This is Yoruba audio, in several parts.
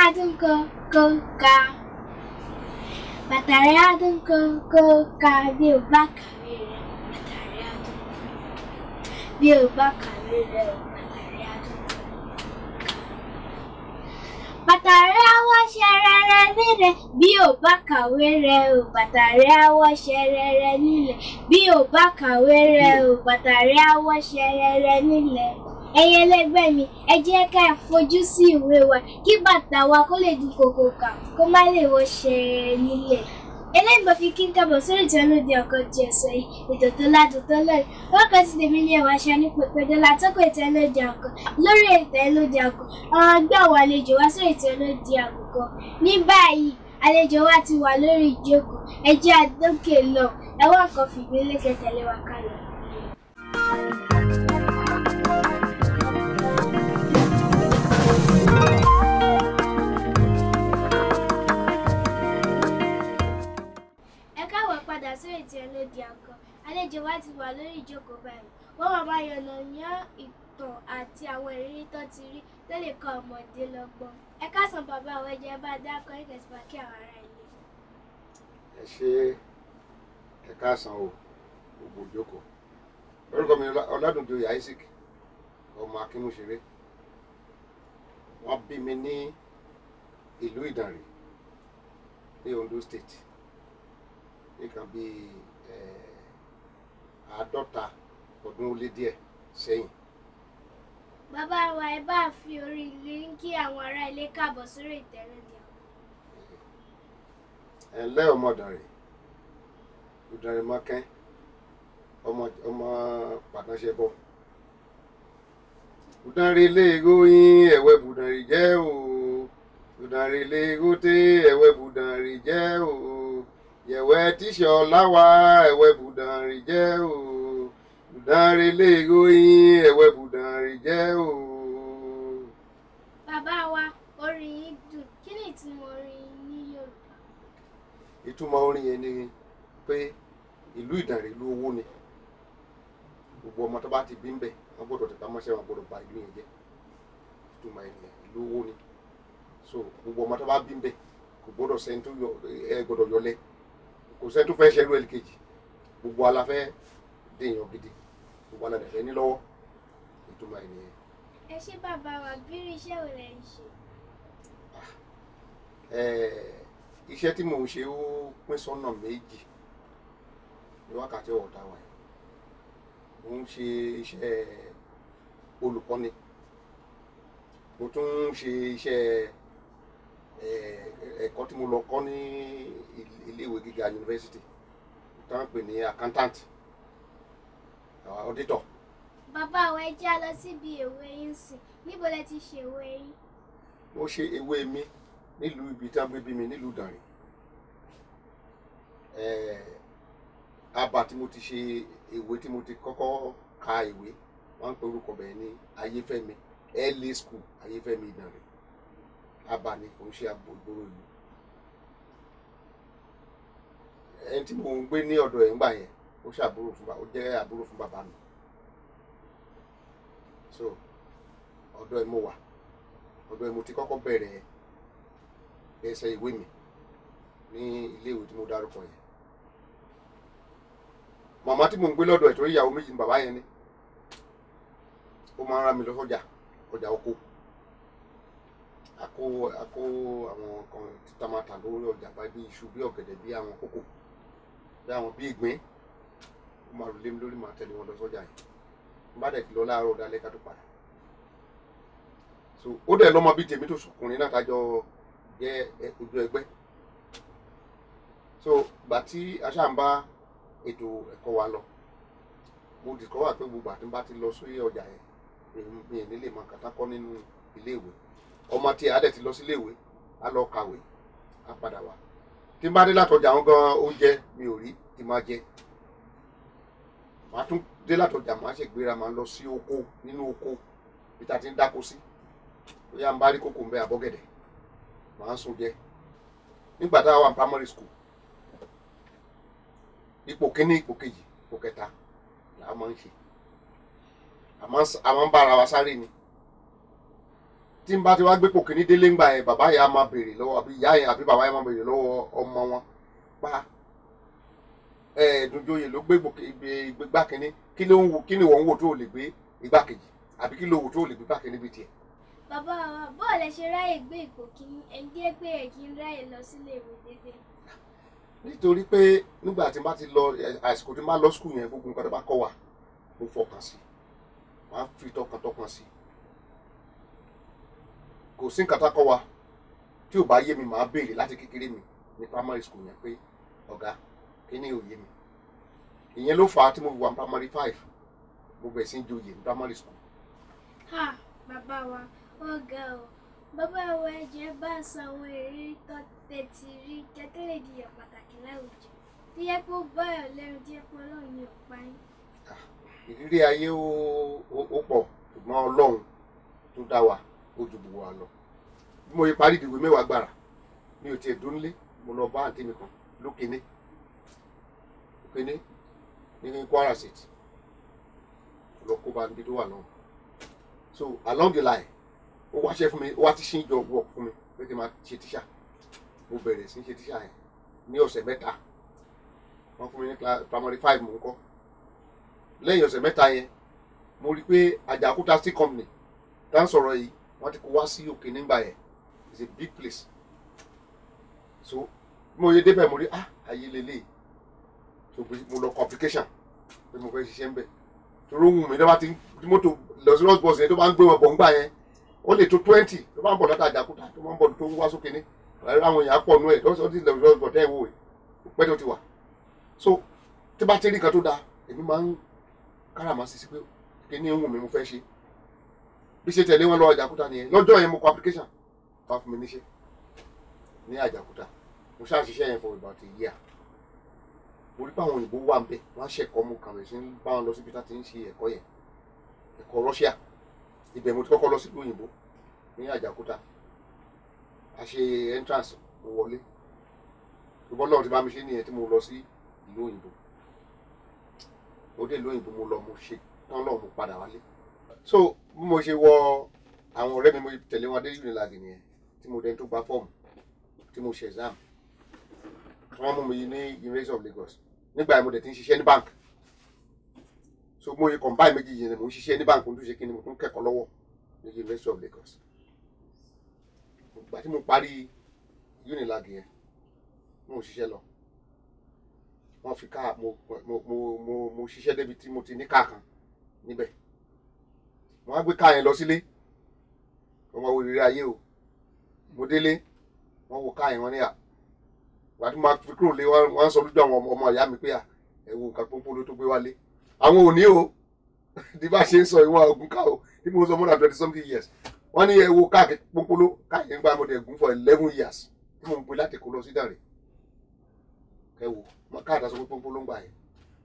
adùn kókóká. Bàtà rẹ̀ adùn kókóká bí o bá kàwé rẹ̀. Bàtà rẹ̀ adùn bí o bá kàwé rẹ̀. Bàtà rẹ̀ adùn kókóká. Bàtà rẹ̀ àwọ̀ ṣẹrẹrẹ nílẹ̀ bí o bá kàwé rẹ̀ o. Bàtà rẹ̀ àwọ̀ ṣẹrẹrẹ nílẹ̀ bí o bá kàwé rẹ̀ o. Bàtà rẹ̀ àwọ̀ ṣẹrẹrẹ nílẹ̀. Ẹ̀yin ẹlẹgbẹ́ mi, ẹ jẹ́ ká fojú sí ìwé wa kí bàtà wa kó lè dún kókóká kó má lè wọ́ ṣẹrẹrẹ nílẹ̀. Eléyìnbó fi kí n kábọ̀ sórí ìtẹ́lódì ọkọ̀ di ọ̀sẹ̀ yìí, ètò tó ládùn tó lọ́yìn. Orúkọ ti tèmi ní Ewa Asa ní pèpèdọ́là tọ́kọ̀ ìtẹ́lódì ọkọ̀ lórí ìtẹ́lódì ọkọ̀. Àwọn ẹgbẹ́ àwọn àlejò wá sórí ìtẹ́lódì àkọ́kọ́. Ní báyìí, àlejò wa ti wà lórí ìjókòó. Ẹ jẹ́ àdókè lọ, ẹ wá nǹkan fìdílé kẹtẹ̀lé wa kálọ. Padà sórí ìtẹ́lódì ọkọ̀. Àlejò wa ti wà lórí ìjókòó báyìí. Wọ́n máa yànnàná ìtàn àti àwọn ìrírí tó ti rí tó lè kọ́ ọmọdé lọ́gbọ́n. Ẹ káàsán bàbá àwọn ẹ̀jẹ̀ bá dákọ̀ ìkẹsìbá kí àwọn ará ilé. Ẹ ṣe ẹ káàsán o gbogbo ìjókòó. Orúkọ mi Ọládùnjoyè Isaac ọmọ Akínmúṣeré. Wọ́n bí mi ní ìlú Ìdànrè ní Ondo State. Nǹkan bíi 50 ọdún ó lé díẹ̀ sẹ́yìn. Bàbá wa ẹ bá fi orí ilé ń kí àwọn ará ilé káàbọ̀ sórí ìtẹ́lódì ọkọ̀. Ẹ ǹlẹ́ ọmọ Ìdànrè mọ́kẹ́ ọmọ pàtàkì bọ̀. Ìdànrè lè ròyìn ẹ̀wẹ̀ Ìdànrè jẹ́ o. Ìdànrè lè ròté ẹ̀wẹ̀ Ìdànrè jẹ́ o. Yẹ̀wẹ̀ tíṣọ̀ láwa ẹ̀wẹ̀ Ìdànrè jẹ́ o. Ìdànrè lè ròyìn ẹ̀wẹ̀ Ìdànrè jẹ́ o. Bàbá wa, orin yìí dùn. Kí ni ìtumọ̀ orin yìí ní Yorùbá? Ìtumọ̀ orin yẹn ni pé ìlú Ìdànrè ìlú owó ni. Gbogbo ọmọ tó bá ti bí ń bẹ̀ wọ́n gbọ́dọ̀ tẹ̀pá mọ́ṣẹ́, wọn gbọ́dọ̀ bà ìlú yẹn jẹ́. Ìtumọ̀ yẹn ìlú owó ni. So gbogbo ọmọ tó bá bí ń bẹ̀ kò gbọ́dọ̀ sẹ́ni tó gbọ́dọ̀ yọlẹ̀. Kò sẹ́ni tó fẹ́ ṣerú ẹlẹ́kejì. Gbogbo ala fẹ́ dèèyàn gidi. Gbogbo ala dẹ̀ fẹ́ ní lọ́wọ́. Ìtumọ̀ yẹn nìyẹn. Ẹ ṣé bàbá wa, bírú iṣẹ́ wo lẹ ń ṣe? Iṣẹ́ tí mò ń ṣe ó pín sọ́nà méjì ní wákàtí ọ̀tá wa yìí. Mo ń ṣe iṣẹ́ olùkọ́ni. Mo tún ń ṣe iṣẹ́ ẹ̀kọ́ tí mo lọ kọ́ ní iléèwé gíga yunifásitì tí wọ́n ń pè ní accountant, auditor. Bàbá wa ẹ jẹ́ lọ síbi èwe yín sìn. Níbo lẹ ti ṣe èwe yín? Mo ṣe èwe mi nílùú ibi tí wọ́n gbé bí mi nílùú Ìdànrè. Àbá tí mo ti ṣe èwe tí mo ti kọ́kọ́ ka ìwé wọ́n ń pe orúkọ bẹ́ẹ̀ ní Ayéfẹ́mi LA School Ayéfẹ́mi Ìdànrè. Àbá ni kò ń ṣe àbò ìgboro ìlú. Ẹni tí mo ń gbé ní ọ̀dọ̀ ẹ̀ ńgbà yẹn ó jẹ́ àbúrò fún bàbá mi. So ọ̀dọ̀ ẹ̀ mo wà, ọ̀dọ̀ ẹ̀ mo ti kọ́kọ́ bẹ̀rẹ̀ ẹsẹ̀ ìwé mi ní iléèwé tí mo dárúkọ yẹn. Màmá tí mo ń gbé lọ́dọ̀ ẹ̀ torí ìyàwó méjì ni bàbá yẹn ní. Ó máa ń rán mi lọ ọjà oko. Àkó àwọn nǹkan títà máa tà lórí ọjà bá bí iṣu, bí ọ̀gẹ̀dẹ̀, bí àwọn kókò, bí àwọn bí ìgbín. Ó máa rò lé mi lórí, máa tẹ̀lé wọn lọ sọ́jà yẹn. Bá dẹ̀ ti lọ láàárọ̀ dalẹ́ ká tó padà. So ó dẹ̀ lọ́mọ bí tèmi tó sọkùnrin náà tájọ jẹ́ ojú ẹgbẹ́. So gbà tí aṣá ń bá ètò ẹ̀kọ́ wa lọ, mo discover pé gbogbo àti bá ti lọ sí ọjà yẹn mi ò ní lè mọ kàtà kọ́ nínú iléèwé. Ọmọ tí a dẹ̀ ti lọ sí iléèwé á lọ kàwé á padà wá. Tí n bá dé látọjà wọn gan oúnjẹ mi ò rí tí máa jẹ. Màá tún dé látọjà màá ṣègbéra máa lọ sí oko, nínú oko bí ta ti ń dáko sí. Bóyá n bá rí kókò ń bẹ àbọ̀gẹ̀dẹ̀ màá sún jẹ. Nígbà tá a wà ní primary school, ipò kíní, ipò kejì, ipò kẹta là máa ń ṣe. Àmọ́ ń bá ara wa sáré ni. tí n bá ti wá gbé pò kíní délé ńgbà yẹn bàbá yẹn á máa béèrè lọ́wọ́ àbí ìyá yẹn àbí bàbá yẹn máa béèrè lọ́wọ́ ọmọ wọn pa Dùnjoyè ló gbé igbá kíní kí ló ń wo kí ni wọ́n ń wò tó lè gbé igbá kejì àbí kí ló wò tó lè gbé igbá kíní bíi tiẹ̀. Bàbá wa bọ́ọ̀lù ẹ ṣe ráyè gbé ipò kíní ẹni jẹ́ pé ẹ kì í ráyè lọ sílé ìwé dédé. Nítorí pé nígbà tí n bá ti lọ àsìkò tí n bá lọ skul yẹn gbogbo nǹkan tó bá kọ́ wa mo fọkàn sí máa ń fi tọkàntọkàn sí kò sí nǹkan tó kọ́ wa tí ò bá yé mi màá béèrè láti kékeré mi ní primary school yẹn pé ọ̀gá kí ni ò yé mi ìyẹn ló fà á tí mo wà ní primary 5 mo bẹ̀rẹ̀ sí ń joyè ní primary school. Ha bàbá wa ọ̀gá o bàbá wa ẹ̀jẹ̀ bá sọ àwọn ìrírí tó tẹ̀tì rí kẹ́tẹ́lẹ̀ di ẹ̀ pàtàkì láwùjọ tí yẹ kó báyọ̀ lẹ́rù tí yẹ kó ọlọ́run ní ọ̀pá yín. Ìrírí ayé ó pọ̀ ṣùgbọ́n ọlọ́run tó dá wa ó ju gbogbo wa lọ. Bí mo yẹ parí ìdìbò mẹ́wàá gbàrà mi ò tiẹ̀ dúnlé mo lọ bá àǹtí mi kan lókèné ní Kwara State lọ kó bá níbi tó wà náà. So along the line ó wáṣẹ́ fún mi ó wá ti ṣí job work fún mi pé kí n máa ṣe tíṣà mo bẹ̀rẹ̀ sí ṣe tíṣà yẹn ní ọ̀sẹ̀ mẹ́ta wọ́n fún mi ní primary 5 mò ń kọ́ lẹ́yìn ọ̀sẹ̀ mẹ́ta yẹn mo rí i pé Àjàkúta steel company tá ń sọ̀rọ̀ yìí wọ́n ti kó wá sí òkè nígbà yẹn it's a big place so mo yẹ débẹ̀ mo rí ayé lélẹ̀ so mo lọ complication pé mo fẹ́ ṣiṣẹ́ ń bẹ̀ torí ohun mi tó bá ti mọ́tò lọ sí rose bus yẹn tó bá ń gbé wọn bọ̀ ńgbà yẹn ó lè tó 20 tó bá ń bọ̀ láti Àjàkúta tó bá ń bọ̀ tó ń wá sókè ní àwọn èèyàn pọ̀ nú ẹ̀ lọ́sọ̀ tí lọ sí rose bus tẹ́ ẹ̀ wò ó pẹ́ tó ti wà so tí bá ti rí nǹkan tó dáa èmi máa ń káràmásí sí pé kí ni ohun mi mo fẹ́ ṣe bí ṣe tẹ̀lé wọn lọ Àjàkúta nìyẹn lọ́jọ́ yẹn mo kọ application wá fún mi níṣẹ́ ní Àjàkúta mo ṣáà ṣiṣẹ́ yẹn for about a year mo rí pé àwọn òyìnbó wà ń bẹ̀ wọ́n á ṣẹ̀kọ́ mo kàn lè ṣe ń bá wọn lọ síbi tá ti ń ṣe ẹ̀kọ́ yẹn ẹ̀kọ́ Russia ibẹ̀ mo ti kọ́kọ́ lọ sí ìlú òyìnbó ní Àjàkúta a ṣe entrance mo wọlé ṣùgbọ́n náà ti bá mi ṣe nìyẹn tí mo lọ sí ìlú òyìnbó ó dé ìlú òyìnbó mo lọ mo ṣe tán lọ mo padà wálé so bí mo ṣe wọ àwọn ọ̀rẹ́ mi mo tẹ̀lé wọn dé Unilag nìyẹn tí mo dẹ́n tó gba fọ́ọ̀mù tí mo ṣe exam wọ́n mú mi ní University of Lagos nígbà yẹn mo dẹ̀ ti ń ṣiṣẹ́ ní bank so mo yẹ combine méjì yẹn mo ń ṣiṣẹ́ ní bank mo tún ṣe kí ni mo tún kẹ́kọ̀ọ́ lọ́wọ́ ní University of Lagos ìgbà tí mo parí Unilag yẹn mo ṣiṣẹ́ lọ wọ́n fi káà mo ṣiṣẹ́ débi tí mo ti ní káà kan níbẹ̀ wọ́n á gbé káà yẹn lọ sílé wọ́n wá wo ìrírí ayé o mo délé wọ́n wo káà yẹn wọ́n ní wàá tún máa fi kúrò lé wọ́n sọ lójú àwọn ọmọ ìyá mi pé ẹ wo nǹkan pọ́npọ́n tó gbé wálé àwọn ò ní o bí bá ṣe ń sọ ìwọ̀n ogun ká o bí mo sọ more than 20-something years wọ́n ní ẹ wo káà pọ́npọ́n káà yẹn gbá mo dẹ̀ gùn for 11 years tí mo ń pe láti kó lọ sí Ìdànrè ẹ wo káàdà sọ pé pọ́npọ́n ló ń gbà yẹn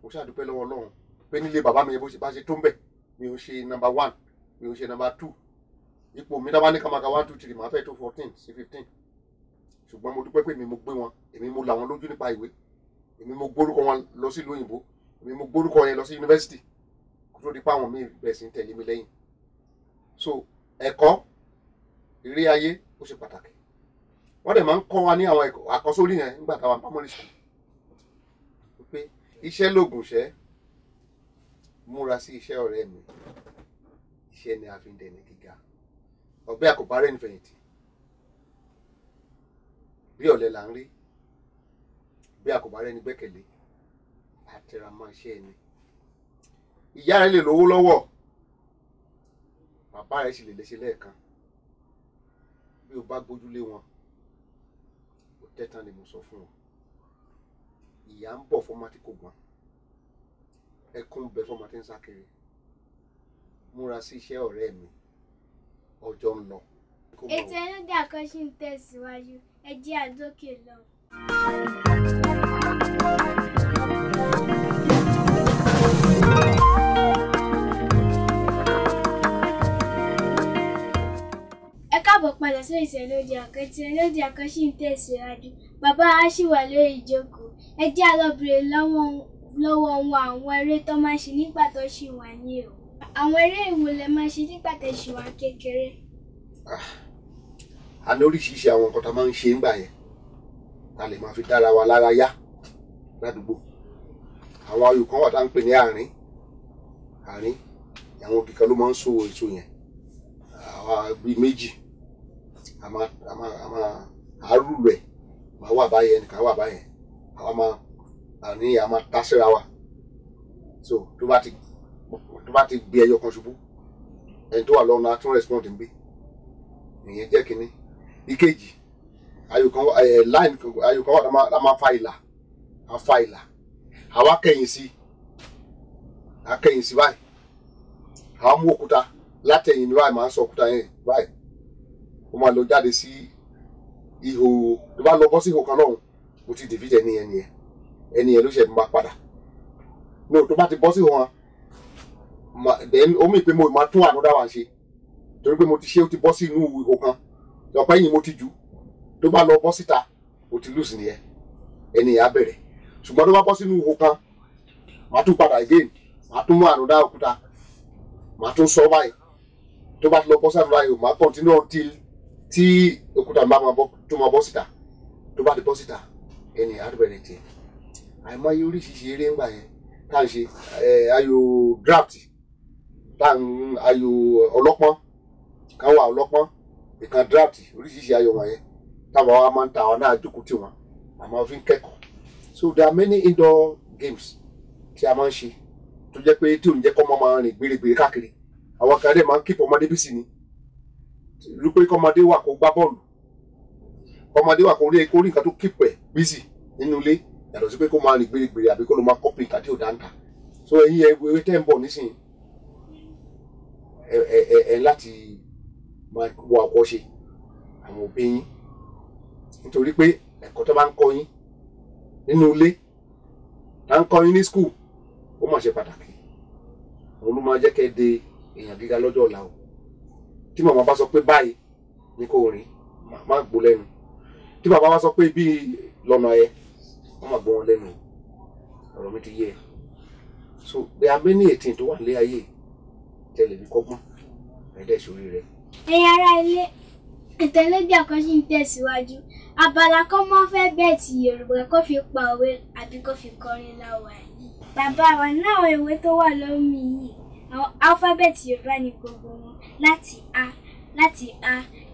mo ṣàdúpẹ́ lọ́wọ́ Ọlọ́run pé nílé bàbá mi yẹn bó ṣe bá ṣe tó ń bẹ̀ mi ò ṣe number 1 mi ò ṣe number 2 ipò mi dábàá ní kàmáka 1 2 3 màá fẹ́ tó 14 sí 15 ṣùgbọ́n mo dúpẹ́ pé èmi mo gbé wọn èmi mo là wọn lójú nípa ìwé èmi mo gbórúkọ wọn lọ sí ìlú òyìnbó èmi mo gbórúkọ yẹn lọ sí yunifásitì kó tó di pa àwọn míì bẹ̀rẹ̀ sí ń tẹ̀lé mi lẹ́yìn so ẹ̀kọ́ ìrírí ayé ó ṣe pàtàkì wọ́n dẹ̀ máa ń kọ́ wa ní àwọn àkọ́sórí yẹn nígbà táwọn primary school pé iṣẹ́ lògùn iṣẹ́ múra sí iṣẹ́ ọ̀rẹ́ mi iṣẹ́ ni a fi ń dẹni gíga ọ̀bẹ àkọ́bárẹ́ nífẹ̀yìntì bí ọ̀lẹ là ń rí bí àkọ́bárẹ́ ní gbẹ́kẹ̀lé àtẹ̀ramọ́ iṣẹ́ ẹni ìyá rẹ̀ lè lówó lọ́wọ́ bàbá rẹ̀ sì lè léṣe lẹ́ẹ̀kan bí o bá gbójúlé wọn ó tẹ́tàn ni mo sọ fún wọn ìyá ń bọ̀ fọ́mọ tí kò gbọ́n ẹkún bẹ fọ́mọ tí ń sá kiri múra sí iṣẹ́ ọ̀rẹ́ mi ọjọ́ ń lọ. ètò ẹlẹ́dẹ̀ àkọ́ṣe ń tẹ̀síwájú ẹ jẹ́ àdókè lọ. ẹ káàbọ̀ padà sí ìṣẹ̀lódì àkọ́ṣe ẹlẹ́dì àkọ́ṣe ń tẹ̀síwájú bàbá a ṣì wà lórí ìjókòó ẹ jẹ́ àlọ́bìnrin lọ́wọ́ wọn àwọn eré tó máa ń ṣe nígbà tó ṣì wà ní o àwọn eré ìwo lẹ máa ṣe nígbà tó ṣì wà kékeré. a ní oríṣiríṣi àwọn nǹkan tá a máa ń ṣe ńgbà yẹn a lè máa fi dára wa lára yá ládùúgbò. Àwọn ayò kan wà tá à ń pè ní àárín àwọn òkè kan ló máa ń so èso yẹn àwa bíi méjì àárù rẹ̀ máa wà báyẹn ẹnìkan wà báyẹn àwa máa àní a máa tá síra wa so tó bá ti gbé ẹyọ kan ṣubú ẹni tó wà lọ́nà á tún respond ń gbé ìyẹn jẹ́ kínní. Ìkejì ayò kan wà tá máa fa ìlà àwa kẹ̀yìn sí báyìí àwọn mú òkúta látẹ̀yìn ní báyìí máa ń sọ òkúta yẹn báyìí ó máa lọ jáde sí ihò tó bá lọ bọ́ sí ihò kan náà mo ti defeat ẹni yẹn ló ṣe máa padà no tó bá ti bọ́ sí ihò wọn then ó mì pé mo máa tún another one ṣe torí pé mo ti ṣe ó ti bọ́ sí inú ihò kan ọ̀pẹ́ yìí mo ti jù tó bá lọ bọ́ síta ó ti lose nìyẹn ẹni yẹn á bẹ̀rẹ̀ ṣùgbọ́n tó bá bọ́ sínú ihò kan màá tún padà again màá tún mú another òkúta màá tún sọ báyìí tó bá ti lọ bọ́ sí another ihò màá continue until tí òkúta máa bọ́ síta tó bá ti bọ́ síta ẹni yẹn á bẹ̀rẹ̀ tiẹ̀. Àìmọye oríṣiríṣi eré ńgbà yẹn tá à ń ṣe ayò draft ayò ọlọ́pọ́n kan wà ọlọ́pọ́n ìkan draft oríṣiríṣi ayò wọ̀nyẹn táwọn wa máa ń ta àwọn náà jókòó tì wọ́n àmọ́ fi ń kẹ́kọ̀ọ́. So there are many indoor games tí a máa ń ṣe tó jẹ́ pé tí ò ní jẹ́ kọ́ máa rìn gbèrègbèrè káàkiri àwọn kan dẹ̀ máa ń kíp ọmọdé bí sí ni rí pé kọ́mọdé wà kó gbá bọ́ọ̀lù kọ́mọdé wà kó rí nǹkan tó kíp ẹ̀ bí sí nínú ilé yàtọ̀ sí pé kó máa rìn gbèrègbèrè àbí kó ló máa kọ́pì nǹkan tí ò dáńtà. So ẹ̀yin ewé tẹ́ ń bọ̀ nísìnyí ẹ láti máa wọ àkọ́ṣe àwọn òbí yín nítorí pé ẹ̀kọ́ tó bá ń kọ́ yín nínú ilé tá ń kọ́ yín ní school ó mà ṣe pàtàkì òun ló máa jẹ́ kẹ́ de èèyàn gíga lọ́jọ́ ọ̀la o. Tí màmá bá sọ pé báyìí ni kò rìn má gbó lẹ́nu tí bàbá bá sọ pé bí lọ́nà ẹ wọ́n má gbó wọn lẹ́nu ọ̀rọ̀ mi ti yé ẹ. So there are many ètìn tó wà nílé ayé tẹ́lẹ̀ bí kọ́gbọ́n ẹ̀dẹ̀ sórí rẹ̀. Ẹ̀yin ará ilé ìtẹ̀lẹ́bí àkọ́ṣe ń tẹ̀síwájú abala kan máa fẹ́ bẹ́ẹ̀ tí Yorùbá kó fi pa òwe àbí kó fi kọrin láwa yìí. Bàbá wa náà ìwé tó wà lómi yìí àwọn alifábẹ́ẹ̀tì Yorùbá ní gbogbo wọn láti A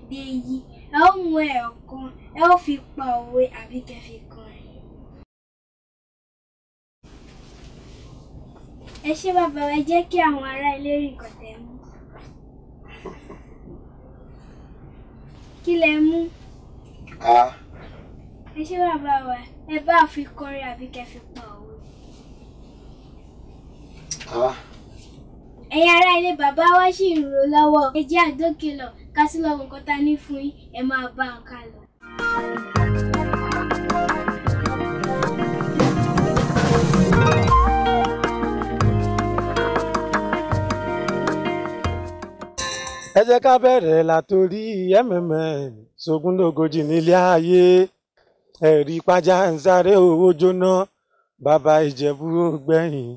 dé Y ẹ ó mú ẹ̀ọ̀kan ẹ ó fi pa òwe àbí kẹ́ fi kọrin. Ẹ ṣé bàbá wa jẹ́ kí àwọn ará ilé rí nǹkan tẹ́ mú. Kí lẹ mú? Ẹ ṣé bàbá wa ẹ bá fi kọrin àbí kẹ́ fi pa òwe. Ẹ̀yin ará ilé bàbá wa ṣì ń rò lọ́wọ́ ẹ jẹ́ àdókè lọ ká sí lọ́wọ́ nǹkan tá ní fún yín ẹ máa bá a ká lọ. Ẹ jẹ́ ká bẹ̀rẹ̀ látòrí sógúndógójì nílé ayé ẹ̀rí pàjá ń sáré owó jóná bàbá Ìjẹ̀bú gbẹ̀yìn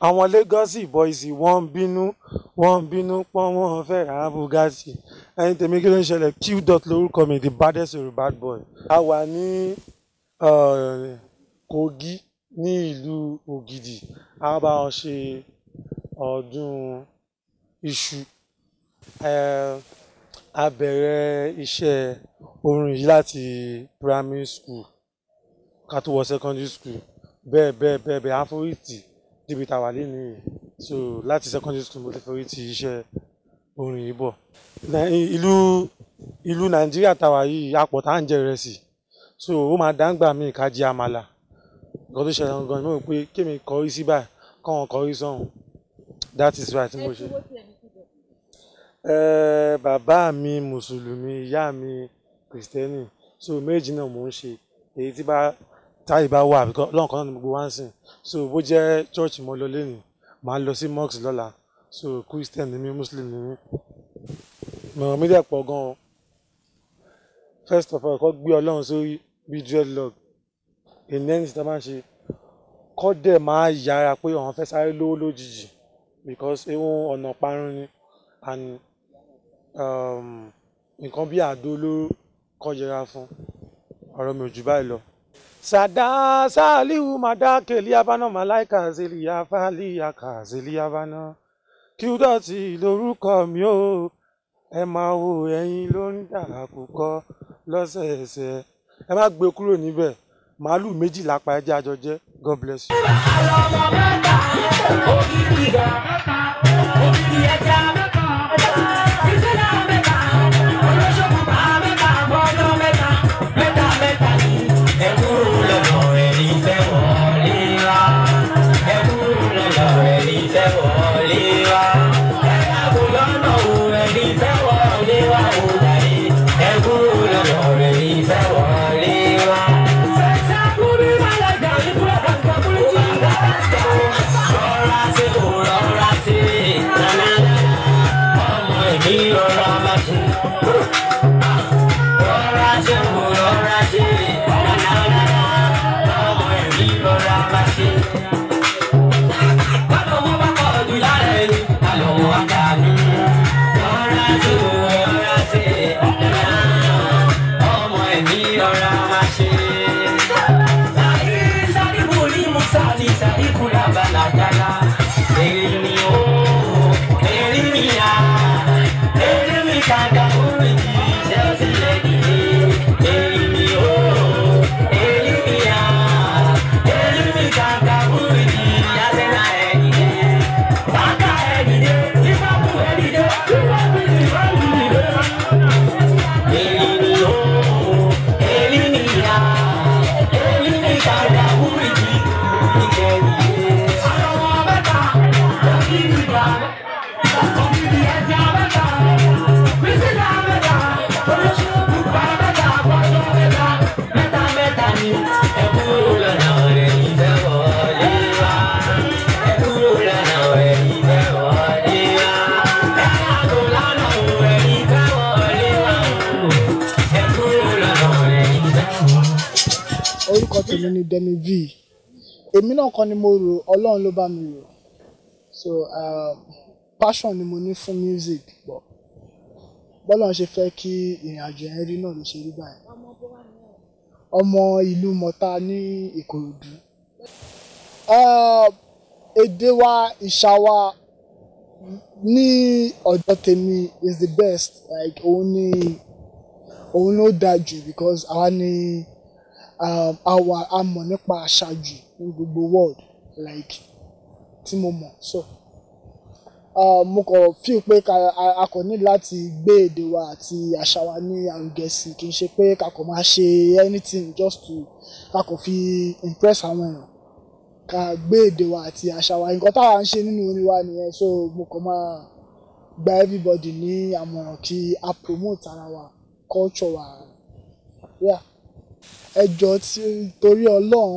àwọn Lagos boys wọ́n ń bínú pọ́n wọ́n fẹ́ ra Bugatti. Ẹ̀yin tèmi kí ló ń ṣẹlẹ̀ Q dot lórúkọ mi the baddest Yorùbá boy. A wà ní Kogi ní ìlú Ògìdì a bá wọn ṣe ọdún iṣu. A bẹ̀rẹ̀ iṣẹ́ orin yìí láti primary school ká tó wọ secondary school bẹ́ẹ̀ àforítì níbi tá a wà lénìí so láti secondary school mo ti forítì iṣẹ́ orin yìí bọ̀. Ìlú Nàìjíríà tá a wà yìí apọ̀ tá à ń jẹ ìrẹsì so ó máa dáńgbà míì ká jẹ àmàlà nǹkan tó ṣẹlẹ̀ gan-an mo rò pé kémi kọrí sí báyìí kọ́wọn kọrí sọ́hùn that is why tí mo ṣe. Bàbá mi mùsùlùmí ìyá mi kìrìsìtẹ́nì so méjì náà mò ń ṣe èyí tí táyì bá wà lọ́nkàn náà ni gbogbo wá ń sìn so bó jẹ́ church mo lọ lẹ́nu màá lọ sí mosque lọ́la so christian ni mí muslim ni mí mọ̀ràn mi dẹ̀ pọ̀ gan-an first of all kọ́ gbé ọlọ́run sórí bí dreadlock ìnẹ́ni tí a máa ń ṣe kọ́ dẹ̀ máa yára pé àwọn fẹ́ sáré lówó lójijì because ewu ọ̀nà parun ni and nǹkan bí àdó ló kọ́ yẹra fún ọ̀rọ̀ mi ò jù báyìí lọ. Sada salihu madake liabana malaika zeliya faliya ka zeliyabana kí ó dọ̀tí lórúkọ mi o ẹ máa wo ẹyin ló ń dà àkùkọ lọ́sẹ̀ẹsẹ̀ ẹ má gbé kúrò níbẹ̀ màálù méjìlá pa ẹjẹ́ àjọ jẹ́. God bless you. Orúkọ tèmi ni Demi V. Èmi náà kọ́ ni mo rò, Ọlọ́run ló bá mi rò. So passion ni mo ní fún music but bọ́lọ́run ṣe fẹ́ kí ìrìnàjò yẹn rí náà ló ṣe rí báyìí. Ọmọ ìlú Mọ̀tá ní Ìkòròdú. Èdè wa, ìṣà wa ní ọ̀dọ̀ tèmi is the best. Like òun ló dáa jù because àwa ni a mọ̀ nípa àṣà jù ní gbogbo world like tí mo mọ̀. So mo kàn feel pé a kò ní láti gbé èdè wa àti àṣà wa ní àrùgẹ sí, kì í ṣe pé ká kò máa ṣe anything just to ká kò fi impress àwọn èèyàn. Ká gbé èdè wa àti àṣà wa, nǹkan táwa ń ṣe nínú orin wa nìyẹn. So mo kàn máa gba everybody ní àmọ̀ràn kí a promote ara wa, culture wa. Yeah. Ẹ jọ̀ọ́ torí Ọlọ́run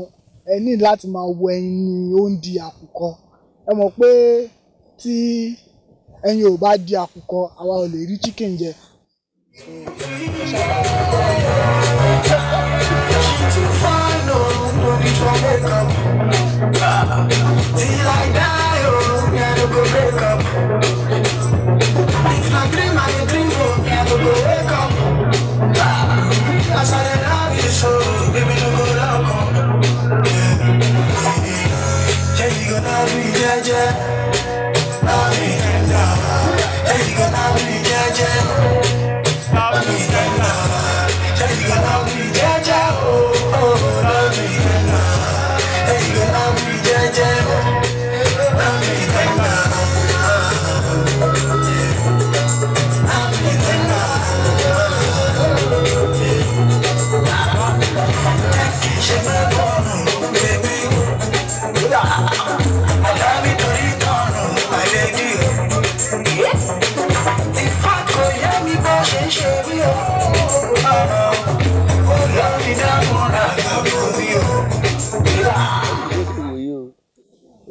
ẹ ní láti máa wo ẹyin ní ó ń di àkùkọ. Ẹ mọ̀ pé tí ẹyin ò bá di àkùkọ àwa ò lè rí chicken jẹ.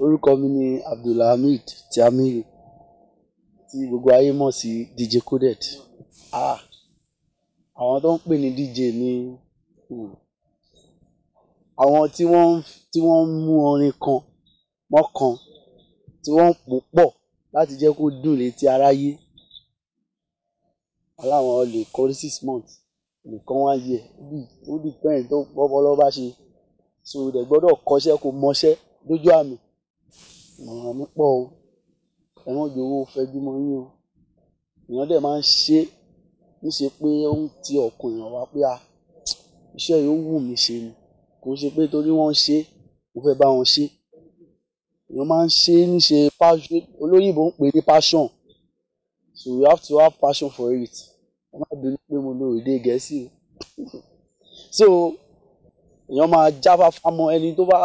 Orúkọ mi ni Abdulhamid Tiamiru tí gbogbo ayé mọ̀ sí DJ Coded. Àwọn tó ń pè ní DJ ni àwọn tí wọ́n mú orin kan mọ́kàn tí wọ́n pò pọ̀ láti jẹ́ kó dùn létí aráyé. aláwọn lè kọ́ 6 months lè kọ́ 1 year ó depend tó pọ́pọ́lọ́ bá ṣe so dẹ̀ gbọ́dọ̀ kọ́ṣẹ́ kó mọṣẹ́ lójú àmì ìmọ̀ràn mi pọ̀ o ẹ mọ̀ jẹ́ owó fẹ́jú mọ́ yín o èèyàn dẹ̀ máa ń ṣe níṣe pé ó ń ti ọkàn èèyàn wá pé iṣẹ́ yìí ó wù mí ṣe ni kò ṣe pé torí wọ́n ń ṣe mo fẹ́ bá wọn ṣe èèyàn máa ń ṣe níṣe passion olóyìnbó ń pè ní passion so you have to have passion for it ẹ má bínú pé mo lo èdè Gẹ̀ẹ́sì so èèyàn máa jáfáfá mọ́ ẹni tó bá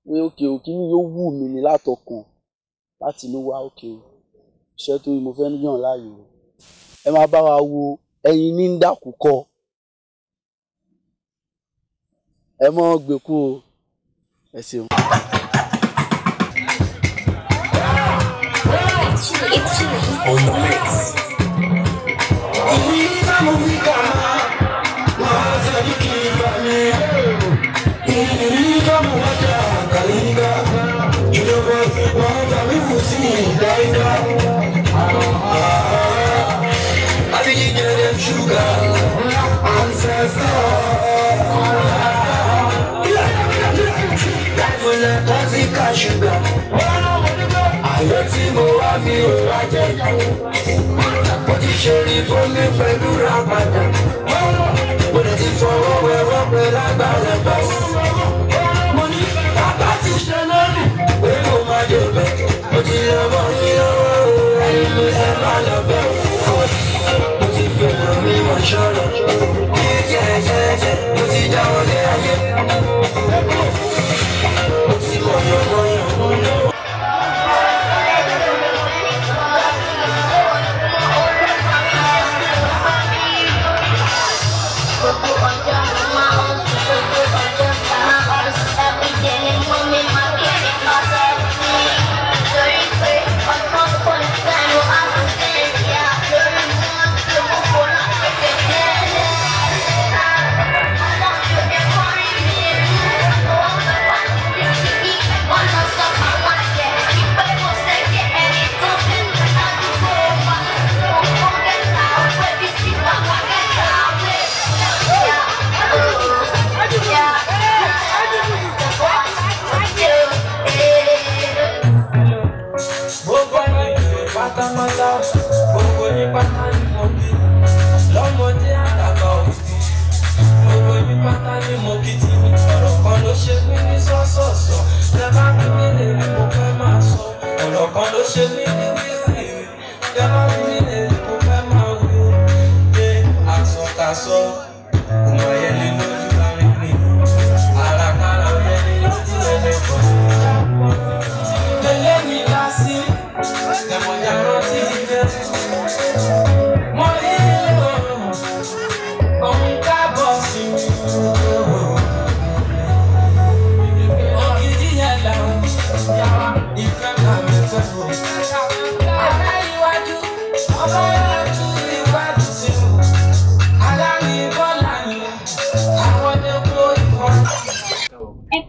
pé òkè òkè ni yóò wù mí ní látọkàn láti inú wá òkè iṣẹ́ tó mo fẹ́ yàn láàyò ẹ máa bá wa wo ẹyin ní ń dàkúkọ ẹ mọ́ gbẹ̀kú o ẹ ṣeun. Àlọ́ tí mo wá mi ò wá jẹ́ mo ti ṣorí bómi pẹ̀lú ràpàdà mo lè ti fọwọ́ wẹ̀wọ́ pẹ̀lú agbára bá mo ní bàbá ti ṣe lórí pé mo máa dé bẹ̀ mo ti lọ mọ́ ní lọ́wọ́ ẹni mi ẹ máa lọ bẹ̀ mo ti fẹ̀rẹ̀ mi mọ̀ ṣọ́rọ̀ kí jẹ́jẹ́jẹ́ mo ti dáwọ́ lé ayé mo ti mọ̀yọ̀ mọ̀yọ̀.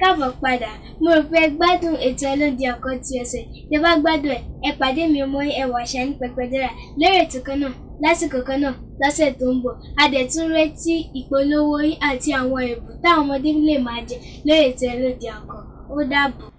Káàbọ̀ padà mo rò pé ẹ gbádùn ètò Olóde Ọkọ ti ọ̀sẹ̀ tẹ́ bá gbádùn ẹ pàdé mi ọmọ Ewa Asa ní pẹpẹdẹ́rà lórí ètò kan náà lásìkò kan náà lọ́sẹ̀ tó ń bọ̀ a dẹ̀ tún retí ìpolówó àti àwọn ẹ̀bùn táwọn ọmọdé lè máa jẹ lórí ètò Olóde Ọkọ ó dàbọ̀.